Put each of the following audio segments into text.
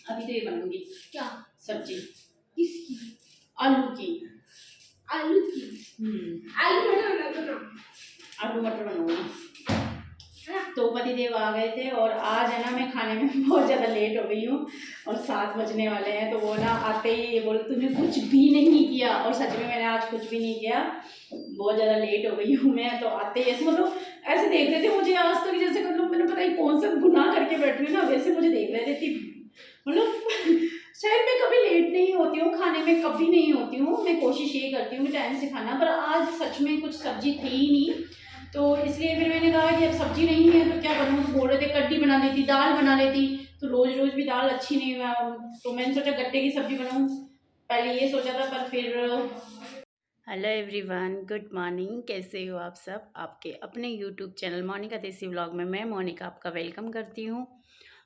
अभी तो ये बनाऊंगी। क्या? सब्जी। किसकी? आलू की। आलू की? आलू मटर बनाना। आलू मटर बनाऊंगी। है ना? तो पतिदेव आ गए थे और आज है ना मैं खाने में बहुत ज़्यादा लेट हो गई हूँ और 7 बजने वाले हैं। तो वो ना आते ही ये बोले तूने कुछ भी नहीं किया, और सच में मैंने आज कुछ भी नहीं किया, बहुत ज़्यादा लेट हो गई हूँ मैं। तो आते ही ऐसे मतलब ऐसे देख रहे थे मुझे आज तक, तो जैसे मतलब मैंने पता नहीं कौन सा गुनाह करके बैठी हूँ ना, वैसे मुझे देख रहे थे मतलब शायद मैं कभी लेट नहीं होती हूँ खाने में, कभी नहीं होती हूँ, मैं कोशिश ये करती हूँ टाइम से खाना, पर आज सच में कुछ सब्जी थी ही नहीं। तो इसलिए फिर मैंने कहा कि अब सब्जी नहीं है तो क्या बनूँ। तो बोल रहे थे कड्डी बना लेती, दाल बना लेती, तो रोज रोज भी दाल अच्छी नहीं हुआ। तो मैंने सोचा गट्टे की सब्जी बनाऊँ, पहले ये सोचा था, पर फिर हेलो एवरीवन, गुड मॉर्निंग। कैसे हो आप सब? आपके अपने यूट्यूब चैनल मोनिका देसी व्लॉग में मैं मोनिका आपका वेलकम करती हूँ।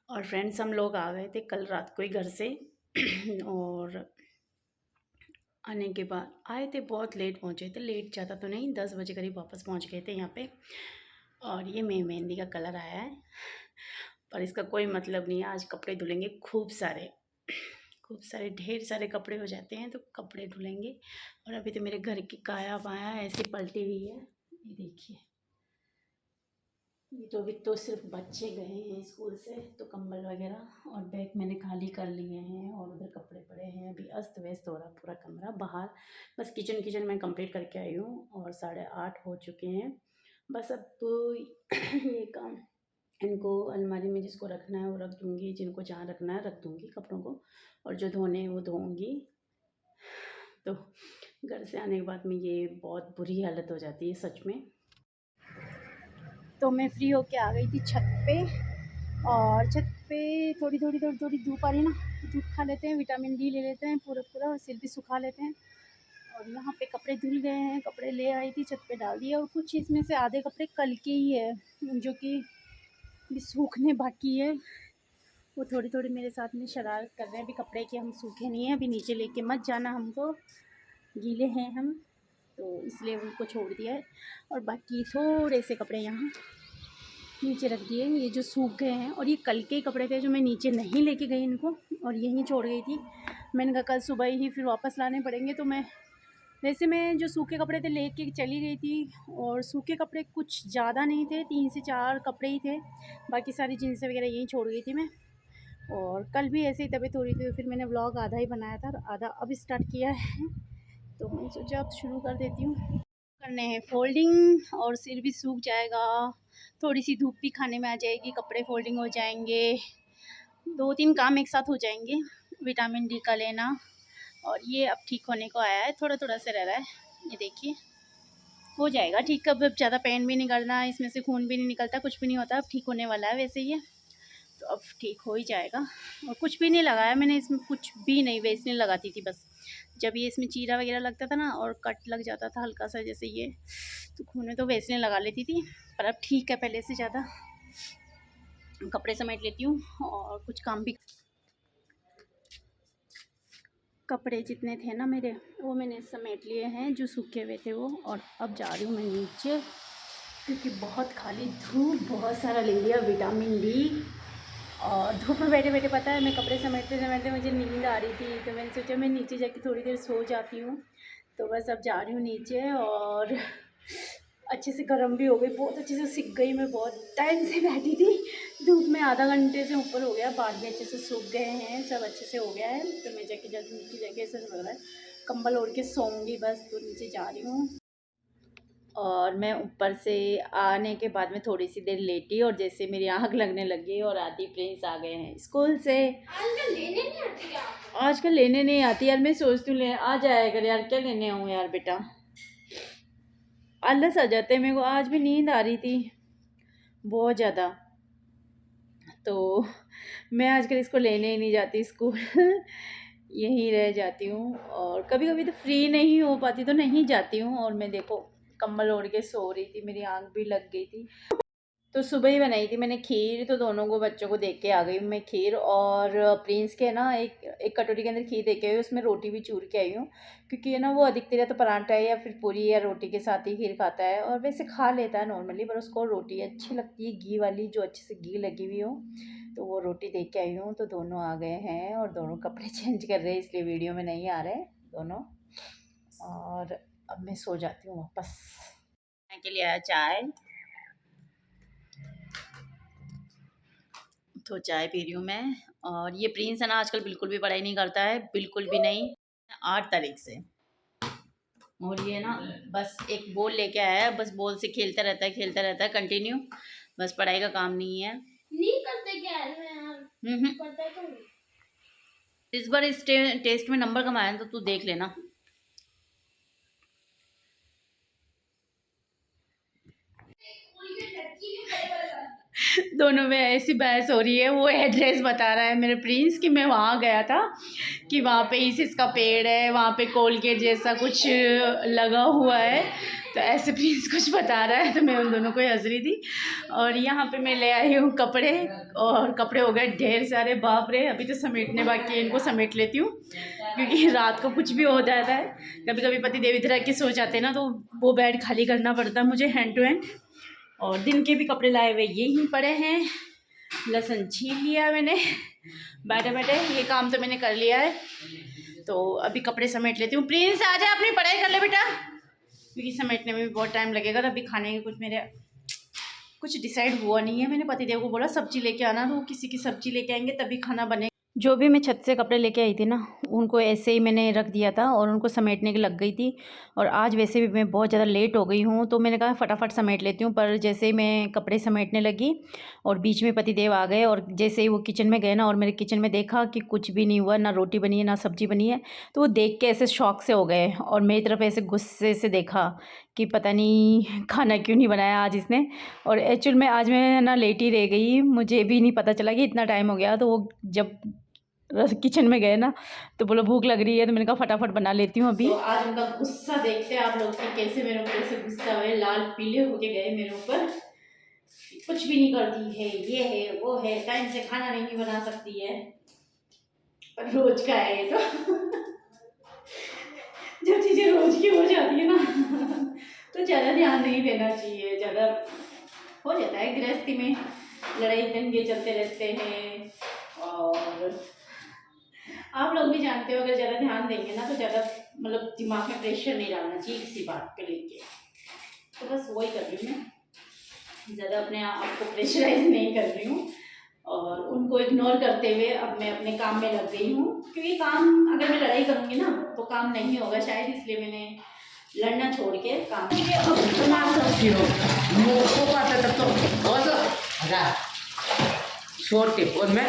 और फ्रेंड्स, हम लोग आ गए थे कल रात को ही घर से और आने के बाद आए थे, बहुत लेट पहुँचे थे, लेट ज़्यादा तो नहीं, 10 बजे करीब वापस पहुँच गए थे यहाँ पे। और ये मेहंदी का कलर आया है, पर इसका कोई मतलब नहीं है। आज कपड़े धुलेंगे खूब सारे ढेर सारे कपड़े हो जाते हैं तो कपड़े धुलेंगे। और अभी तो मेरे घर की काया बाया ऐसी पलटी हुई है, ये देखिए। ये तो अभी तो सिर्फ बच्चे गए हैं स्कूल से, तो कंबल वगैरह और बैग मैंने खाली कर लिए हैं, और उधर कपड़े पड़े हैं। अभी अस्त व्यस्त हो रहा पूरा कमरा। बाहर बस किचन मैं कंप्लीट करके आई हूँ और 8:30 हो चुके हैं। बस अब तो ये काम, इनको अलमारी में जिसको रखना है वो रख दूँगी, जिनको जहाँ रखना है रख दूँगी कपड़ों को, और जो धोने हैं वो धोऊँगी। तो घर से आने के बाद में ये बहुत बुरी हालत हो जाती है सच में। तो मैं फ्री होके आ गई थी छत पे, और छत पे थोड़ी धूप आ रही ना, धूप खा लेते हैं, विटामिन डी ले लेते हैं पूरा, और सिर भी सुखा लेते हैं। और यहाँ पे कपड़े धुल गए हैं, कपड़े ले आई थी, छत पे डाल दिए, और कुछ इसमें से आधे कपड़े कल के ही है जो कि भी सूखने बाकी है। वो थोड़ी मेरे साथ में शरारत कर रहे हैं अभी कपड़े के, हम सूखे नहीं हैं, अभी नीचे लेके मत जाना, हमको गीले हैं हम, तो इसलिए उनको छोड़ दिया है। और बाकी थोड़े से कपड़े यहाँ नीचे रख दिए, ये जो सूख गए हैं। और ये कल के कपड़े थे जो मैं नीचे नहीं लेके गई इनको, और यहीं छोड़ गई थी। मैंने कहा कल सुबह ही फिर वापस लाने पड़ेंगे, तो वैसे मैं जो सूखे कपड़े थे लेके चली गई थी, और सूखे कपड़े कुछ ज़्यादा नहीं थे, 3 से 4 कपड़े ही थे, बाकी सारी जीन्स वगैरह यहीं छोड़ गई थी मैं। और कल भी ऐसे ही तबीयत हो रही थी, तो फिर मैंने व्लॉग आधा ही बनाया था, आधा अब स्टार्ट किया है, तो मैंने सोचा अब शुरू कर देती हूँ। करने हैं फोल्डिंग, और सिर भी सूख जाएगा, थोड़ी सी धूप भी खाने में आ जाएगी, कपड़े फोल्डिंग हो जाएंगे, 2-3 काम एक साथ हो जाएंगे। विटामिन डी का लेना, और ये अब ठीक होने को आया है, थोड़ा सा रह रहा है, ये देखिए हो जाएगा ठीक। अब ज़्यादा पेन भी नहीं करना, इसमें से खून भी नहीं निकलता, कुछ भी नहीं होता, अब ठीक होने वाला है वैसे ये, तो अब ठीक हो ही जाएगा। और कुछ भी नहीं लगाया मैंने इसमें, कुछ भी नहीं, वैसलीन लगाती थी बस, जब ये इसमें चीरा वगैरह लगता था ना और कट लग जाता था हल्का सा जैसे ये, तो खून में तो वैसलीन लगा लेती थी। पर अब ठीक है पहले से ज़्यादा। कपड़े समेट लेती हूँ और कुछ काम भी, कपड़े जितने थे ना मेरे वो मैंने समेट लिए हैं जो सूखे हुए थे वो। और अब जा रही हूँ मैं नीचे, क्योंकि बहुत खाली धूप, बहुत सारा ले लिया विटामिन डी। और धूप में बैठे पता है मैं कपड़े समेटते मुझे नींद आ रही थी, तो मैंने सोचा मैं नीचे जाके थोड़ी देर सो जाती हूँ। तो बस अब जा रही हूँ नीचे, और अच्छे से गर्म भी हो गई, बहुत अच्छे से सिक गई। मैं बहुत टाइम से बैठी थी धूप में, आधा घंटे से ऊपर हो गया, बाल भी अच्छे से सूख गए हैं, सब अच्छे से हो गया है। तो मैं जाके जल्दी नीचे जाके ऐसा लग रहा है कंबल ओढ़ के सोऊंगी बस। तो नीचे जा रही हूँ, और मैं ऊपर से आने के बाद में थोड़ी सी देर लेटी, और जैसे मेरी आँख लगने लगी, और आदि प्रिंस आ गए हैं स्कूल से। आजकल लेने नहीं आती यार, मैं सोचती हूँ ले आ जाया कर यार, क्या लेने आऊँ यार बेटा, आलस आ जाते हैं मेरे को। आज भी नींद आ रही थी बहुत ज़्यादा, तो मैं आजकल इसको लेने ही नहीं जाती स्कूल यहीं रह जाती हूँ, और कभी कभी तो फ्री नहीं हो पाती तो नहीं जाती हूँ। और मैं देखो कंबल ओढ़ के सो रही थी, मेरी आँख भी लग गई थी। तो सुबह ही बनाई थी मैंने खीर, तो दोनों को बच्चों को देख के आ गई हूँ मैं खीर, और प्रिंस के ना एक कटोरी के अंदर खीर दे के आई हूँ, उसमें रोटी भी चूर के आई हूँ, क्योंकि ये ना वो अधिकतर या तो पराठा है या फिर पूरी या रोटी के साथ ही खीर खाता है, और वैसे खा लेता है नॉर्मली, पर उसको रोटी अच्छी लगती है घी वाली, जो अच्छे से घी लगी हुई हो, तो वो रोटी दे के आई हूँ। तो दोनों आ गए हैं और दोनों कपड़े चेंज कर रहे हैं, इसलिए वीडियो में नहीं आ रहे दोनों, और अब मैं सो जाती हूँ वापस। के लिए आया चाय, तो चाय पी रही हूँ मैं। और ये प्रिंस है ना आजकल बिल्कुल भी पढ़ाई नहीं करता है, बिल्कुल भी नहीं, 8 तारीख से। और ये ना बस एक बॉल लेके आया है, बस बॉल से खेलता रहता है कंटिन्यू, बस पढ़ाई का काम नहीं है। नहीं करते क्या है यार, करता है तो इस बार इस टेस्ट में नंबर कम आया तो तू देख लेना। दोनों में ऐसी बहस हो रही है, वो एड्रेस बता रहा है मेरे प्रिंस कि मैं वहाँ गया था, कि वहाँ पे इस का पेड़ है, वहाँ पे कोलगेट जैसा कुछ लगा हुआ है, तो ऐसे प्रिंस कुछ बता रहा है, तो मैं उन दोनों को ही हंस रही थी। और यहाँ पे मैं ले आई हूँ कपड़े, और कपड़े हो गए ढेर सारे, बाप रे, अभी तो समेटने बाकी है, इनको समेट लेती हूँ, क्योंकि रात को कुछ भी हो जाता है, कभी कभी पति देव इधर आके सो जाते हैं ना, तो वो बेड खाली करना पड़ता है मुझे हैंड टू हैंड। और दिन के भी कपड़े लाए हुए यही पड़े हैं, लहसुन छील लिया मैंने बैठे बैठे, ये काम तो मैंने कर लिया है, तो अभी कपड़े समेट लेती हूँ। प्रिंस आ जा, अपनी पढ़ाई कर ले बेटा, क्योंकि समेटने में भी बहुत टाइम लगेगा। तो अभी खाने के कुछ डिसाइड हुआ नहीं है, मैंने पतिदेव को बोला सब्जी लेके आना, तो वो किसी की सब्जी लेके आएंगे तभी खाना बनेगा। जो भी मैं छत से कपड़े लेके आई थी ना, उनको ऐसे ही मैंने रख दिया था और उनको समेटने की लग गई थी, और आज वैसे भी मैं बहुत ज़्यादा लेट हो गई हूँ, तो मैंने कहा फटाफट समेट लेती हूँ। पर जैसे ही मैं कपड़े समेटने लगी और बीच में पतिदेव आ गए, और जैसे ही वो किचन में गए ना, और मेरे किचन में देखा कि कुछ भी नहीं हुआ, ना रोटी बनी है ना सब्ज़ी बनी है, तो वो देख के ऐसे शौक से हो गए, और मेरी तरफ ऐसे गुस्से से देखा कि पता नहीं खाना क्यों नहीं बनाया आज इसने। और एक्चुअल में आज मैं ना लेट ही रह गई, मुझे भी नहीं पता चला कि इतना टाइम हो गया। तो वो जब किचन में गए ना, तो बोलो भूख लग रही है, तो मैंने कहा फटाफट बना लेती हूँ अभी। तो आज उनका गुस्सा देखते हैं आप लोग कि कैसे मेरे ऊपर से गुस्सा हुए, लाल पीले होके गए मेरे ऊपर, कुछ भी नहीं करती है, ये है वो है, टाइम से खाना नहीं बना सकती है, पर रोज का है तो जब चीजें रोज की हो जाती है ना तो ज़्यादा ध्यान नहीं देना चाहिए, ज़्यादा हो जाता है गृहस्थी में, लड़ाई दंगे चलते रहते हैं, और आप लोग भी जानते हो अगर ज़्यादा ध्यान देंगे ना तो ज़्यादा मतलब दिमाग में प्रेशर नहीं डालना चाहिए किसी बात पे लेके। तो बस वही कर रही हूँ मैं, ज़्यादा अपने आप को प्रेशराइज नहीं कर रही हूँ, और उनको इग्नोर करते हुए अब मैं अपने काम में लग गई हूँ, क्योंकि काम अगर मैं लड़ाई करूँगी ना तो काम नहीं होगा शायद, इसलिए मैंने लड़ना छोड़ के काम शॉर्ट टिप। और मैं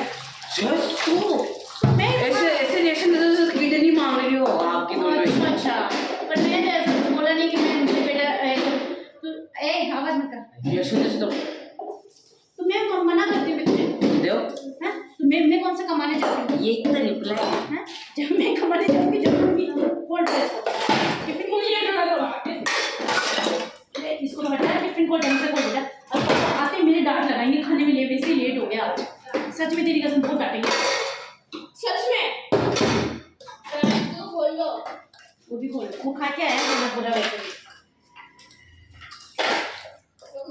ऐसे ऐसे रिएक्शन देते तो कीड़े नहीं मांग रही हो आपकी दोनों। अच्छा, पर मैंने तो ऐसा बोला नहीं कि मैं मुझे बेटा ए आवाज मत कर, रिएक्शन जैसे तो मैं मना करती हूँ तुझे दो हैं, तो मैं कौन सा कमाने जाती हूँ, ये कितना रिप्लाई हैं, जब मैं कमाने जाऊँगी जाऊँगी कौन टिफिन को ये इसको हटा टिफिन को ढंग से खोल बेटा, अब आते मेरे डांट लगाएंगे खाने में, ले वैसे ही लेट हो गया आज, सच में तेरी कसम बहुत डांटेंगे सच में तो खोल लो, वो भी खोल, वो खा के आया है पूरा वैसे भी।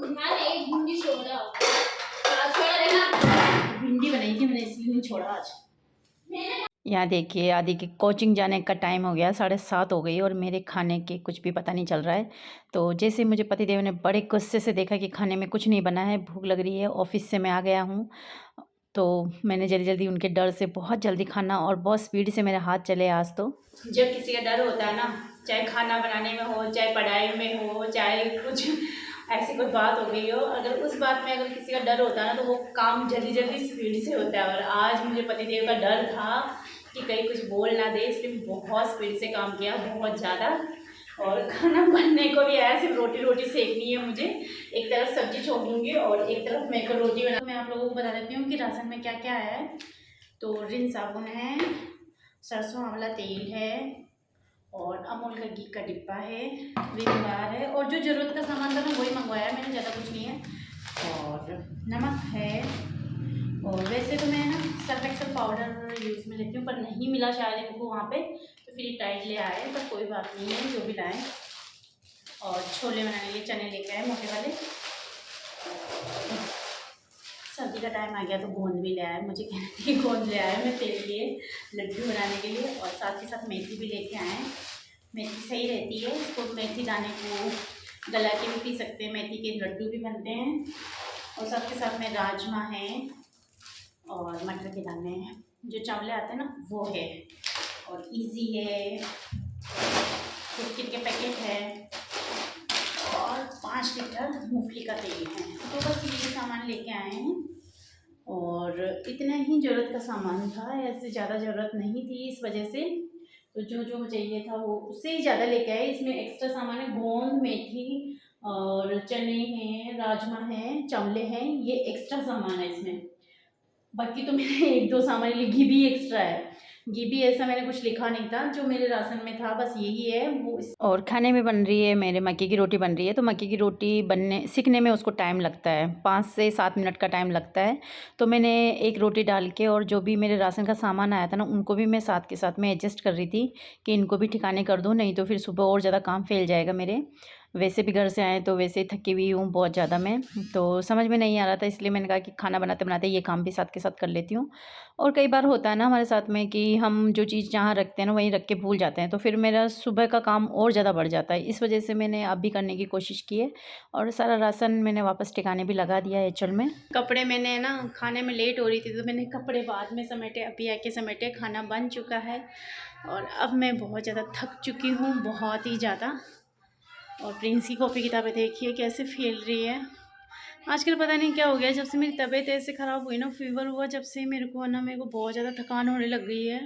मैंने एक भिंडी छोड़ा, आज छोड़ा देना, भिंडी बनाई थी मैंने इसलिए नहीं छोड़ा आज। यहाँ देखिए आदि की कोचिंग जाने का टाइम हो गया, 7:30 हो गई, और मेरे खाने के कुछ भी पता नहीं चल रहा है। तो जैसे मुझे पतिदेव ने बड़े गुस्से से देखा कि खाने में कुछ नहीं बना है, भूख लग रही है, ऑफिस से मैं आ गया हूँ, तो मैंने जल्दी जल्दी उनके डर से बहुत जल्दी खाना, और बहुत स्पीड से मेरे हाथ चले आज। तो जब किसी का डर होता है ना, चाहे खाना बनाने में हो, चाहे पढ़ाई में हो, चाहे कुछ ऐसी कोई बात हो गई हो, अगर उस बात में अगर किसी का डर होता है ना, तो वो काम जल्दी जल्दी स्पीड से होता है। और आज मुझे पतिदेव का डर था कि कहीं कुछ बोल ना दे, इसलिए बहुत स्पीड से काम किया, बहुत ज़्यादा। और खाना बनने को भी आया, सिर्फ रोटी सेकनी है मुझे, एक तरफ सब्जी छोड़ दूँगी और एक तरफ मेरे को रोटी बना। मैं आप लोगों को बता देती हूँ कि राशन में क्या क्या आया है। तो रिन साबुन है, सरसों आंवला तेल है, और अमूल का घी का डिब्बा है, विम बार है, और जो ज़रूरत का सामान था ना वही मंगवाया मैंने, ज़्यादा कुछ नहीं है। और नमक है। और वैसे तो मैं ना सर्फ एक्सेल पाउडर यूज़ में लेती हूँ, पर नहीं मिला शायद इनको वहाँ पे, तो फिर टाइड ले आए, पर कोई बात नहीं है, जो भी लाए। और छोले बनाने के लिए चने लेके आए मोटे वाले। सर्दी का टाइम आ गया तो गोंद भी ले आए, मुझे कहते हैं गोंद ले आए मैं तेरे लिए लड्डू बनाने के लिए। और साथ के साथ मेथी भी लेके आए। मेथी सही रहती है, इसको मेथी दाने को गला के भी पी सकते हैं, मेथी के लड्डू भी बनते हैं। और साथ के साथ में राजमा है और मटर के दाने हैं, जो चावले आते हैं ना वो है। और इजी है, बिस्किट के पैकेट है और 5 लीटर मूंगफली का तेल है। तो बस ये सामान लेके आए हैं और इतना ही ज़रूरत का सामान था, ऐसे ज़्यादा ज़रूरत नहीं थी इस वजह से। तो जो जो चाहिए था वो उससे ही ज़्यादा लेके आए। इसमें एक्स्ट्रा सामान है, गोंद, मेथी और चने हैं, राजमा हैं, चावले हैं, ये एक्स्ट्रा सामान है इसमें। बाकी तो मैंने 1-2 सामान लिए, घी भी एक्स्ट्रा है। घी भी ऐसा मैंने कुछ लिखा नहीं था, जो मेरे राशन में था बस यही है वो। और खाने में बन रही है मेरे मक्के की रोटी बन रही है। तो मक्के की रोटी बनने सीखने में उसको टाइम लगता है, 5 से 7 मिनट का टाइम लगता है। तो मैंने एक रोटी डाल के और जो भी मेरे राशन का सामान आया था ना उनको भी मैं साथ के साथ में एडजस्ट कर रही थी कि इनको भी ठिकाने कर दूँ, नहीं तो फिर सुबह और ज़्यादा काम फैल जाएगा मेरे। वैसे भी घर से आए तो वैसे ही थकी हुई हूँ बहुत ज़्यादा मैं, तो समझ में नहीं आ रहा था, इसलिए मैंने कहा कि खाना बनाते बनाते ये काम भी साथ के साथ कर लेती हूँ। और कई बार होता है ना हमारे साथ में कि हम जो चीज़ जहाँ रखते हैं ना वहीं रख के भूल जाते हैं, तो फिर मेरा सुबह का काम और ज़्यादा बढ़ जाता है। इस वजह से मैंने अब भी करने की कोशिश की है और सारा राशन मैंने वापस ठिकाने भी लगा दिया है एचल में। कपड़े मैंने ना खाने में लेट हो रही थी तो मैंने कपड़े बाद में समेटे, अभी आके समेटे। खाना बन चुका है और अब मैं बहुत ज़्यादा थक चुकी हूँ, बहुत ही ज़्यादा। और प्रिंस की कॉपी किताबें देखिए कैसे फैल रही है। आजकल पता नहीं क्या हो गया, जब से मेरी तबीयत ऐसे ख़राब हुई ना, फीवर हुआ जब से मेरे को बहुत ज़्यादा थकान होने लग गई है,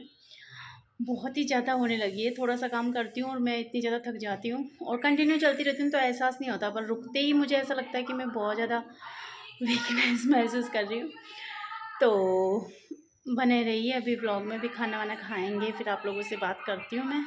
बहुत ही ज़्यादा होने लगी है। थोड़ा सा काम करती हूँ और मैं इतनी ज़्यादा थक जाती हूँ और कंटिन्यू चलती रहती हूँ तो एहसास नहीं होता, पर रुकते ही मुझे ऐसा लगता है कि मैं बहुत ज़्यादा वीकनेस महसूस कर रही हूँ। तो बने रहिए, अभी व्लॉग में भी खाना वाना खाएँगे, फिर आप लोगों से बात करती हूँ मैं।